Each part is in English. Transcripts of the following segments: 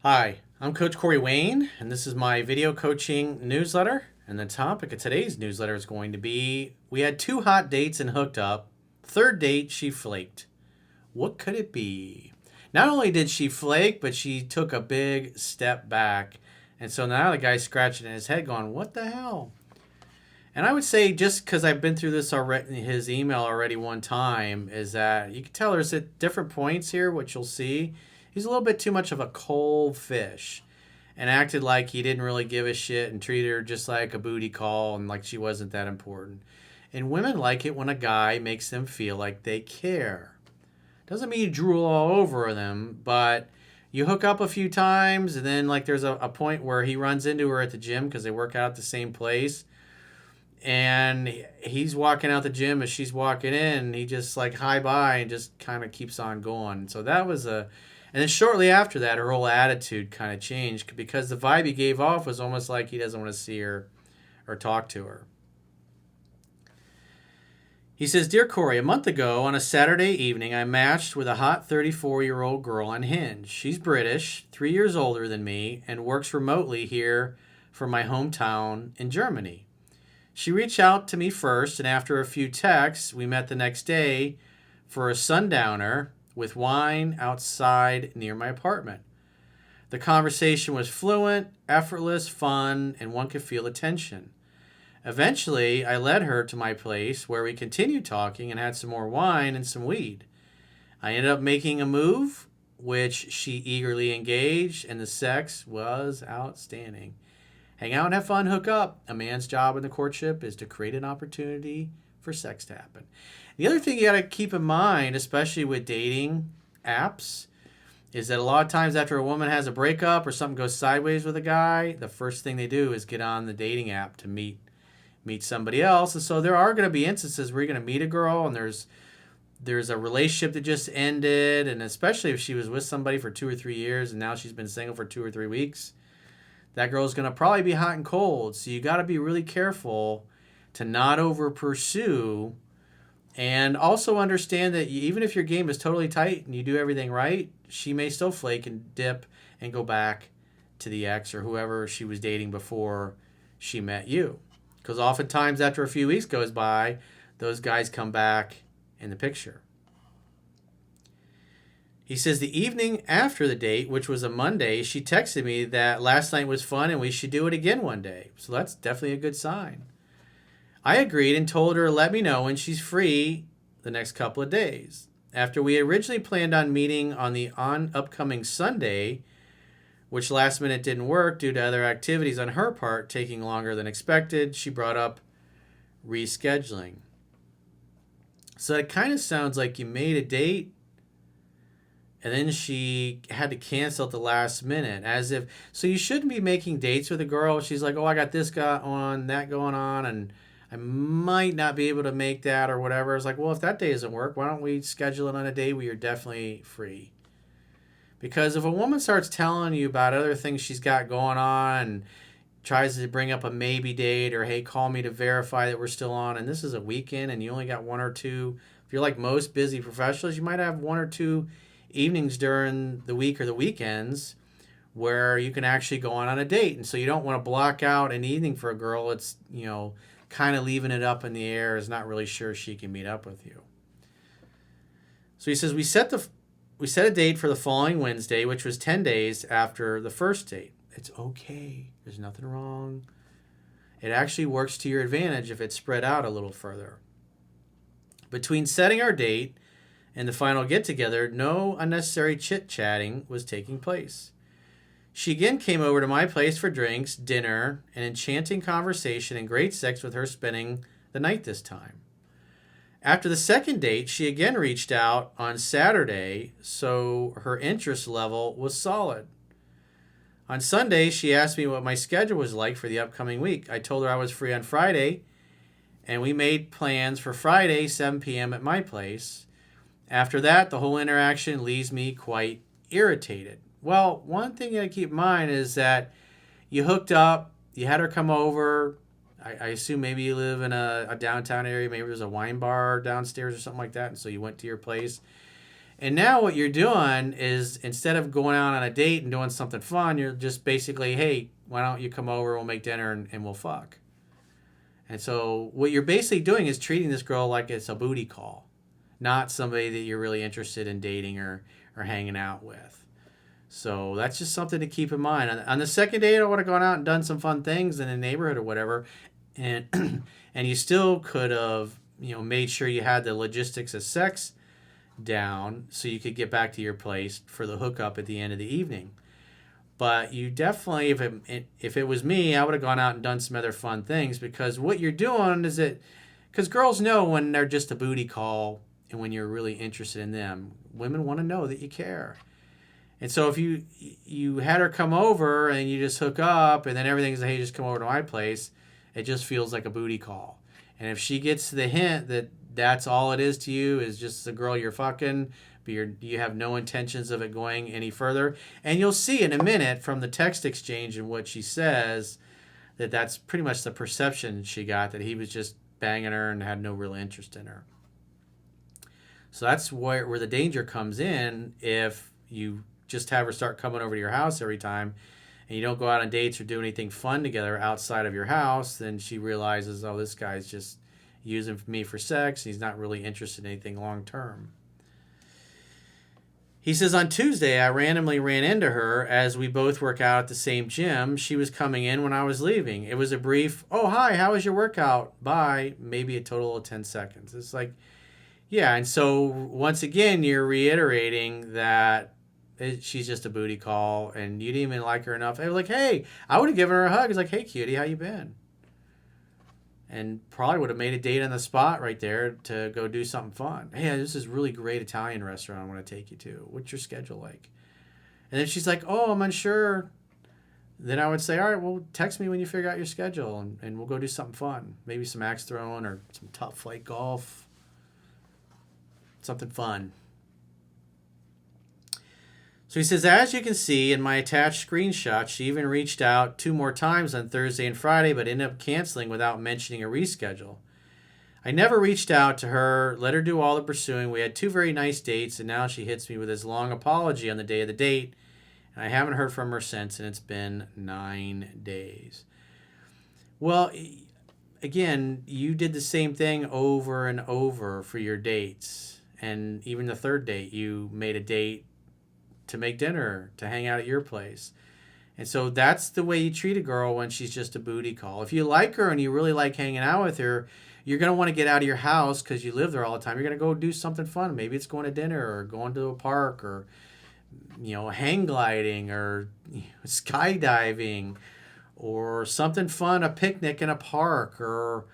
Hi, I'm Coach Corey Wayne, and this is my video coaching newsletter. And the topic of today's newsletter is going to be we had 2 hot dates and hooked up. Third date, she flaked. What could it be? Not only did she flake, but she took a big step back. And so now the guy's scratching his head going, what the hell? And I would say, just because I've been through this already, his email already one time, is that you can tell there's at different points here, which you'll see. He's a little bit too much of a cold fish and acted like he didn't really give a shit and treated her just like a booty call and like she wasn't that important. And women like it when a guy makes them feel like they care. Doesn't mean you drool all over them, but you hook up a few times and then like there's a point where he runs into her at the gym because they work out at the same place. And he's walking out the gym as she's walking in. And he just like hi bye and just kind of keeps on going. So that was a, and then shortly after that, her whole attitude kind of changed because the vibe he gave off was almost like he doesn't want to see her or talk to her. He says, Dear Corey, a month ago on a Saturday evening, I matched with a hot 34-year-old girl on Hinge. She's British, 3 years older than me, and works remotely here from my hometown in Germany. She reached out to me first, and after a few texts, we met the next day for a sundowner with wine outside near my apartment. The conversation was fluent, effortless, fun, and one could feel the tension. Eventually, I led her to my place where we continued talking and had some more wine and some weed. I ended up making a move, which she eagerly engaged, and the sex was outstanding. Hang out and have fun, hook up. A man's job in the courtship is to create an opportunity for sex to happen. The other thing you got to keep in mind, especially with dating apps, is that a lot of times after a woman has a breakup or something goes sideways with a guy, the first thing they do is get on the dating app to meet somebody else. And so there are going to be instances where you're going to meet a girl and there's a relationship that just ended, and especially if she was with somebody for 2 or 3 years and now she's been single for 2 or 3 weeks. That girl's going to probably be hot and cold. So you got to be really careful to not over pursue, and also understand that even if your game is totally tight and you do everything right, she may still flake and dip and go back to the ex or whoever she was dating before she met you. Because oftentimes after a few weeks goes by, those guys come back in the picture. He says the evening after the date, which was a Monday, she texted me that last night was fun and we should do it again one day. So that's definitely a good sign. I agreed and told her to let me know when she's free the next couple of days. After we originally planned on meeting on the upcoming Sunday, which last minute didn't work due to other activities on her part taking longer than expected, she brought up rescheduling. So it kind of sounds like you made a date, and then she had to cancel at the last minute, as if, so you shouldn't be making dates with a girl. She's like, oh, I got this guy on, that going on, and I might not be able to make that or whatever. It's like, well, if that day doesn't work, why don't we schedule it on a day where you're definitely free? Because if a woman starts telling you about other things she's got going on and tries to bring up a maybe date or, hey, call me to verify that we're still on, and this is a weekend and you only got 1 or 2, if you're like most busy professionals, you might have 1 or 2 evenings during the week or the weekends where you can actually go on a date. And so you don't want to block out an evening for a girl that's, kind of leaving it up in the air, is not really sure she can meet up with you. So he says we set a date for the following Wednesday, which was 10 days after the first date. It's okay. There's nothing wrong. It actually works to your advantage if it's spread out a little further. Between setting our date and the final get-together, no unnecessary chit-chatting was taking place. She again came over to my place for drinks, dinner, an enchanting conversation, and great sex with her spending the night this time. After the second date, she again reached out on Saturday, so her interest level was solid. On Sunday, she asked me what my schedule was like for the upcoming week. I told her I was free on Friday, and we made plans for Friday, 7 p.m. at my place. After that, the whole interaction leaves me quite irritated. Well, one thing you got to keep in mind is that you hooked up, you had her come over. I assume maybe you live in a downtown area. Maybe there's a wine bar downstairs or something like that, and so you went to your place. And now what you're doing is instead of going out on a date and doing something fun, you're just basically, hey, why don't you come over, we'll make dinner, and we'll fuck. And so what you're basically doing is treating this girl like it's a booty call, not somebody that you're really interested in dating or hanging out with. So that's just something to keep in mind. On the second date, I would have gone out and done some fun things in the neighborhood or whatever, and and you still could have made sure you had the logistics of sex down so you could get back to your place for the hookup at the end of the evening. But you definitely, if it was me, I would have gone out and done some other fun things, because what you're doing is because girls know when they're just a booty call and when you're really interested in them. Women want to know that you care. And so if you had her come over and you just hook up and then everything's, hey, just come over to my place, it just feels like a booty call. And if she gets the hint that that's all it is to you, is just the girl you're fucking, but you have no intentions of it going any further. And you'll see in a minute from the text exchange and what she says that that's pretty much the perception she got, that he was just banging her and had no real interest in her. So that's where the danger comes in. If you just have her start coming over to your house every time and you don't go out on dates or do anything fun together outside of your house, then she realizes, oh, this guy's just using me for sex. He's not really interested in anything long term. He says, on Tuesday, I randomly ran into her as we both work out at the same gym. She was coming in when I was leaving. It was a brief, oh, hi, how was your workout? Bye. Maybe a total of 10 seconds. It's like, yeah. And so once again, you're reiterating that she's just a booty call and you didn't even like her enough. I was like, hey, I would have given her a hug. It's like, hey, cutie, how you been? And probably would have made a date on the spot right there to go do something fun. Hey, this is a really great Italian restaurant I want to take you to. What's your schedule like? And then she's like, oh, I'm unsure. Then I would say, all right, well, text me when you figure out your schedule and we'll go do something fun. Maybe some axe throwing or some top flight golf. Something fun. So he says, as you can see in my attached screenshot, she even reached out 2 more times on Thursday and Friday, but ended up canceling without mentioning a reschedule. I never reached out to her, let her do all the pursuing. We had 2 very nice dates, and now she hits me with this long apology on the day of the date. And I haven't heard from her since, and it's been 9 days. Well, again, you did the same thing over and over for your dates. And even the third date, you made a date to make dinner, to hang out at your place. And so that's the way you treat a girl when she's just a booty call. If you like her and you really like hanging out with her, you're going to want to get out of your house because you live there all the time. You're going to go do something fun. Maybe it's going to dinner or going to a park or, hang gliding or skydiving or something fun, a picnic in a park or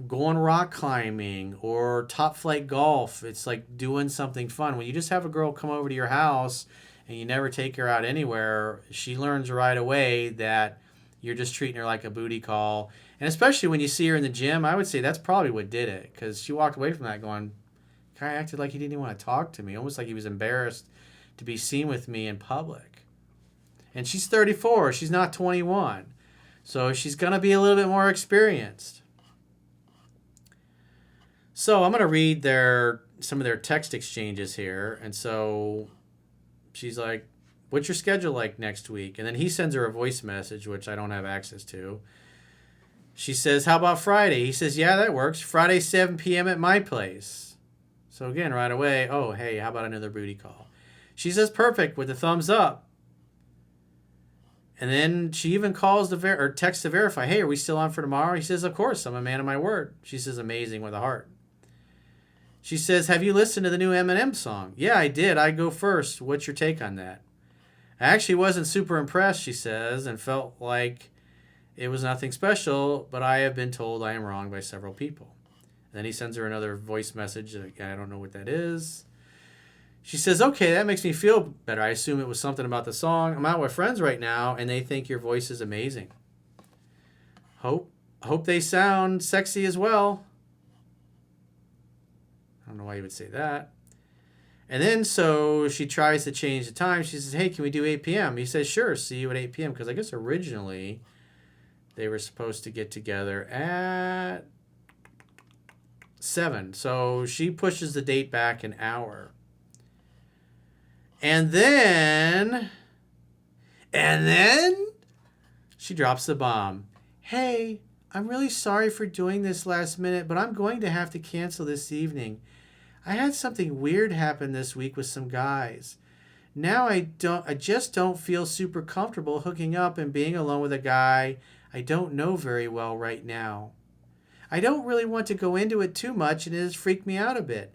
going rock climbing or top flight golf. It's like doing something fun. When you just have a girl come over to your house and you never take her out anywhere, she learns right away that you're just treating her like a booty call. And especially when you see her in the gym, I would say that's probably what did it, because she walked away from that going, guy acted like he didn't even want to talk to me, almost like he was embarrassed to be seen with me in public. And she's 34, she's not 21, so she's going to be a little bit more experienced. So I'm going to read some of their text exchanges here. And so she's like, what's your schedule like next week? And then he sends her a voice message, which I don't have access to. She says, how about Friday? He says, yeah, that works. Friday, 7 p.m. at my place. So again, right away, oh, hey, how about another booty call? She says, perfect, with a thumbs up. And then she even calls or texts to verify, hey, are we still on for tomorrow? He says, of course, I'm a man of my word. She says, amazing, with a heart. She says, have you listened to the new Eminem song? Yeah, I did. I go first. What's your take on that? I actually wasn't super impressed, she says, and felt like it was nothing special, but I have been told I am wrong by several people. And then he sends her another voice message. I don't know what that is. She says, okay, that makes me feel better. I assume it was something about the song. I'm out with friends right now, and they think your voice is amazing. Hope they sound sexy as well. I don't know why you would say that. And then so she tries to change the time. She says, hey, can we do 8 p.m.? He says, sure, see you at 8 p.m. Because I guess originally they were supposed to get together at 7. So she pushes the date back an hour. And then she drops the bomb. Hey, I'm really sorry for doing this last minute, but I'm going to have to cancel this evening. I had something weird happen this week with some guys. Now I just don't feel super comfortable hooking up and being alone with a guy I don't know very well right now. I don't really want to go into it too much and it has freaked me out a bit.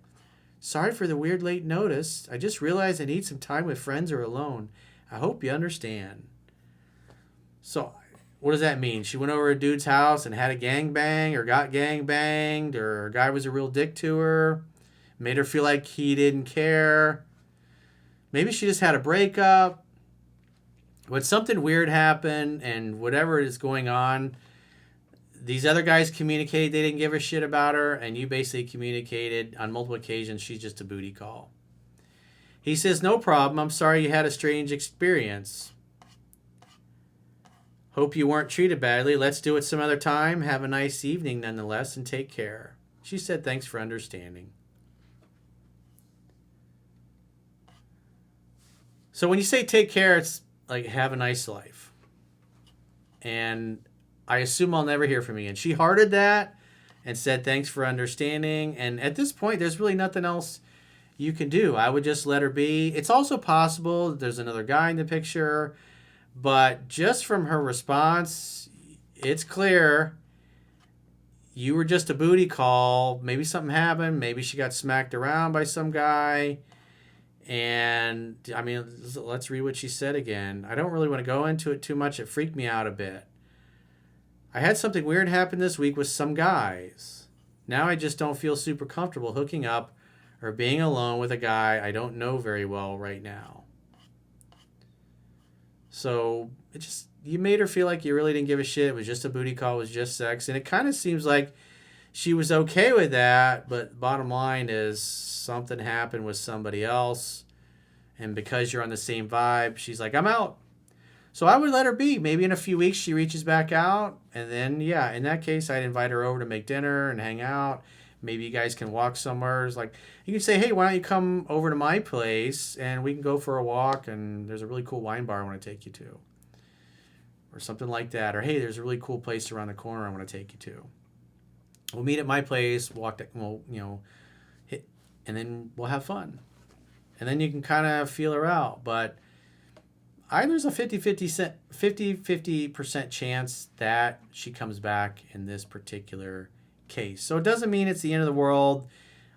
Sorry for the weird late notice. I just realized I need some time with friends or alone. I hope you understand. So, what does that mean? She went over to a dude's house and had a gangbang or got gangbanged or a guy was a real dick to her, made her feel like he didn't care. Maybe she just had a breakup. But something weird happened and whatever is going on, these other guys communicated they didn't give a shit about her, and you basically communicated on multiple occasions she's just a booty call. He says, no problem. I'm sorry you had a strange experience. Hope you weren't treated badly. Let's do it some other time. Have a nice evening nonetheless, and take care. She said, thanks for understanding. So when you say take care, it's like have a nice life. And I assume I'll never hear from you again. She hearted that and said, thanks for understanding. And at this point, there's really nothing else you can do. I would just let her be. It's also possible that there's another guy in the picture. But just from her response, it's clear you were just a booty call. Maybe something happened. Maybe she got smacked around by some guy. And, I mean, let's read what she said again. I don't really want to go into it too much. It freaked me out a bit. I had something weird happen this week with some guys. Now I just don't feel super comfortable hooking up or being alone with a guy I don't know very well right now. So you made her feel like you really didn't give a shit. It was just a booty call. It was just sex. And it kind of seems like she was okay with that. But bottom line is something happened with somebody else. And because you're on the same vibe, she's like, I'm out. So I would let her be. Maybe in a few weeks she reaches back out. And then, yeah, in that case, I'd invite her over to make dinner and hang out. Maybe you guys can walk somewhere. It's like, you can say, hey, why don't you come over to my place and we can go for a walk and there's a really cool wine bar I want to take you to. Or something like that. Or, hey, there's a really cool place around the corner I want to take you to. We'll meet at my place, hit, and then we'll have fun. And then you can kind of feel her out. But there's a 50% chance that she comes back in this particular case. So it doesn't mean it's the end of the world.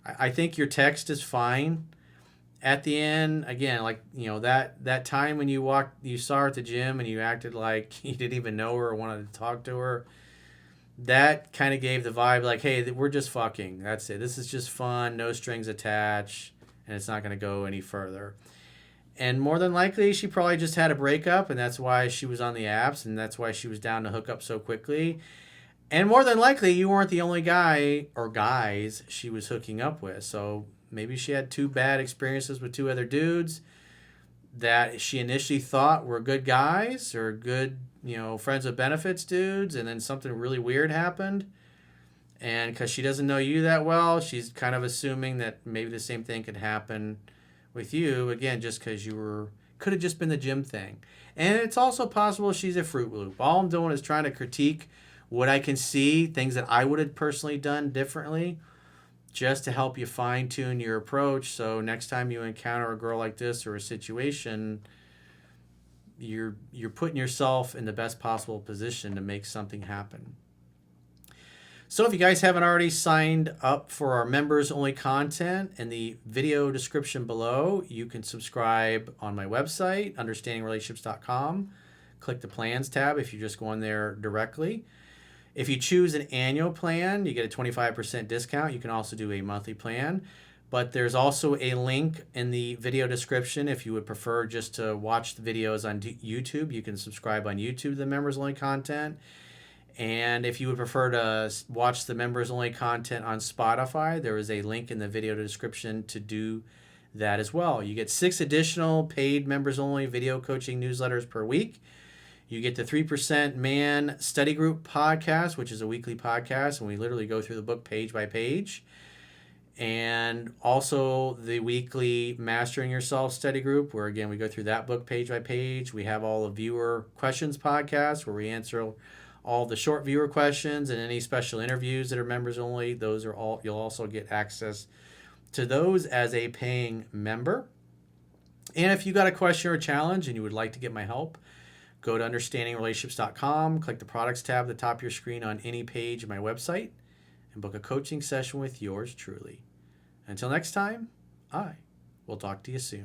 I think your text is fine. At the end, again, like, that time when you saw her at the gym and you acted like you didn't even know her or wanted to talk to her, that kind of gave the vibe like, hey, we're just fucking. That's it. This is just fun, no strings attached, and it's not going to go any further. And more than likely, she probably just had a breakup, and that's why she was on the apps, and that's why she was down to hook up so quickly. And more than likely, you weren't the only guy or guys she was hooking up with. So maybe she had 2 bad experiences with 2 other dudes that she initially thought were good guys or good, friends with benefits dudes, and then something really weird happened. And because she doesn't know you that well, she's kind of assuming that maybe the same thing could happen with you, again, just because could have just been the gym thing. And it's also possible she's a Fruit Loop. All I'm doing is trying to critique what I can see, things that I would have personally done differently, just to help you fine-tune your approach. So next time you encounter a girl like this or a situation, you're putting yourself in the best possible position to make something happen. So if you guys haven't already signed up for our members-only content, in the video description below, you can subscribe on my website, understandingrelationships.com. Click the Plans tab if you're just going there directly. If you choose an annual plan, you get a 25% discount. You can also do a monthly plan. But there's also a link in the video description if you would prefer just to watch the videos on YouTube. You can subscribe on YouTube to the members-only content. And if you would prefer to watch the members-only content on Spotify, there is a link in the video description to do that as well. You get 6 additional paid members-only video coaching newsletters per week. You get the 3% Man Study Group podcast, which is a weekly podcast, and we literally go through the book page by page. And also the weekly Mastering Yourself study group, where again we go through that book page by page. We have all the viewer questions podcasts where we answer all the short viewer questions and any special interviews that are members only. Those are all, you'll also get access to those as a paying member. And if you got a question or a challenge and you would like to get my help, go to understandingrelationships.com, click the products tab at the top of your screen on any page of my website, and book a coaching session with yours truly. Until next time, I will talk to you soon.